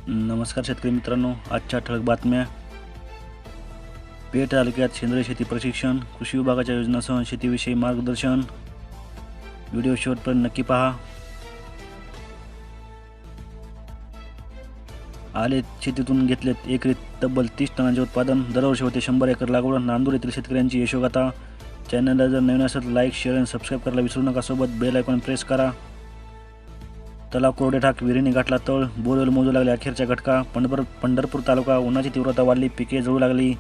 नमस्कार शेतकरी मित्रांनो, आजच्या ठळक बातम्या. पेठ तालुक्यात सेंद्रिय शेती प्रशिक्षण, कृषी विभागाच्या योजनांसह शेतीविषयी मार्गदर्शन. व्हिडिओ शेवटपर्यंत नक्की पहा. आले शेतीतून घेतलेत एकरी तब्बल 30 टनांचे उत्पादन. दरवर्षी होते 100 एकर लागवड. नांदूर येथील शेतकऱ्यांची यशोगाथा. चॅनलला जर नवीन असेल तर लाईक, शेअर आणि सबस्क्राईब करायला विसरू नका. सोबत बेल आयकॉन प्रेस करा. तलाव कोरडे ठाक, विहिरीने गाठला तळ. बोरवेल मोजू लागले अखेरच्या घटका. पंढरपूर तालुका. उन्हाची तीव्रता वाढली, पिके जळू लागली.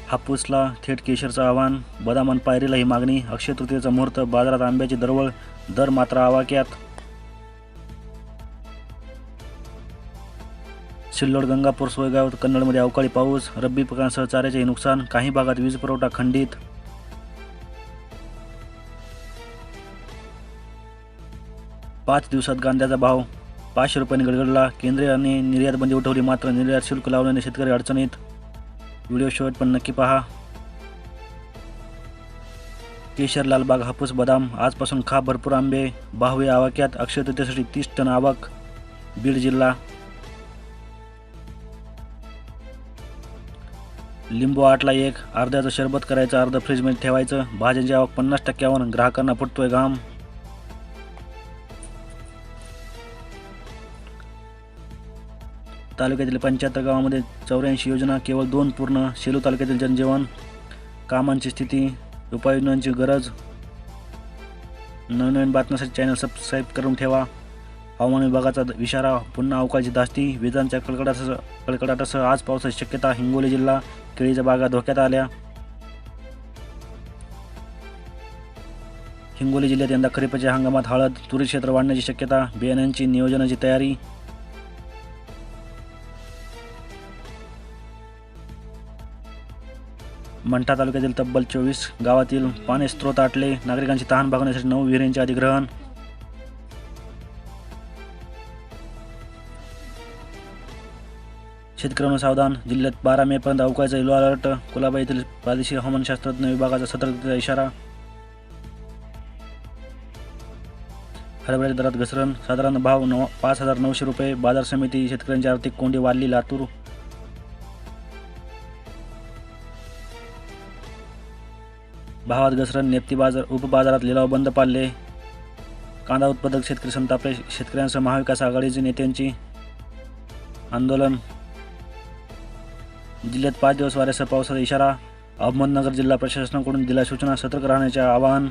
हापूसला थेट केशरचं आव्हान. बदाम आणि पायरीला ही मागणी. अक्षय तृतीयेचा मुहूर्त. बाजारात आंब्याची दरवळ, दर मात्र आवाक्यात. सिल्लोड, गंगापूर, सोयगाव, कन्नडमध्ये अवकाळी पाऊस. रब्बी पिकांसह चाऱ्याचेही नुकसान. काही भागात वीज पुरवठा खंडित. 5 दिवसात कांद्याचा भाव 500 रुपयांनी गडगडला. केंद्राने निर्यात बंदी उठवली, मात्र निर्यात शुल्क लावल्याने शेतकरी अडचणीत. व्हिडिओ शेवट पण नक्की पहा. केशर, लालबाग, हापूस, बदाम आजपासून खा भरपूर आंबे. बाहुवे आवाक्यात. अक्षय तृतीयेसाठी 30 टन आवक. बीड जिल्हा. लिंबू 8ला 1. अर्ध्याचं शरबत करायचं, अर्ध फ्रीजमध्ये ठेवायचं. भाज्यांची आवक 50%वर. ग्राहकांना फुटतोय घाम. तालुक्यातील 75 गावांमध्ये 84 योजना, केवळ 2 पूर्ण. सेलू तालुक्यातील जनजीवन. कामांची स्थिती, उपाययोजनांची गरज. नवीन बातम्यांसाठी चॅनल सबस्क्राईब करून ठेवा. हवामान विभागाचा इशारा, पुन्हा अवकाळीची धास्ती. विजांच्या कडकडाटासह आज पावसाची शक्यता. हिंगोली जिल्हा. केळीच्या बागा धोक्यात आल्या. हिंगोली जिल्ह्यात यंदा खरीपाच्या हंगामात हळद, तुरी क्षेत्र वाढण्याची शक्यता. बियाण्यांची नियोजनाची तयारी. मंठा तालुक्यातील तब्बल 24 गावातील पाणी स्त्रोत आटले. नागरिकांची तहान भागवण्यासाठी 9 विहिरींचे अधिग्रहण. शेतकऱ्यांना सावधान. जिल्ह्यात 12 मे पर्यंत अवकाळीचा येलो अलर्ट. कुलाबा येथील प्रादेशिक हवामानशास्त्रज्ञ विभागाचा सतर्कतेचा इशारा. हरभऱ्याच्या दरात घसरण. साधारण भाव 5,900 रुपये. बाजार समिती. शेतकऱ्यांची आर्थिक कोंडी वाढली. लातूर. भावात घसरण. नेप्ती बाजार उपबाजारात लिलाव बंद पाडले. कांदा उत्पादक शेतकरी संतापले. शेतकऱ्यांसह महाविकास आघाडीचे नेत्यांची आंदोलन. जिल्ह्यात 5 दिवस वाऱ्यासह पावसाचा इशारा. अहमदनगर जिल्हा प्रशासनाकडून दिल्या सूचना. सतर्क राहण्याचे आवाहन.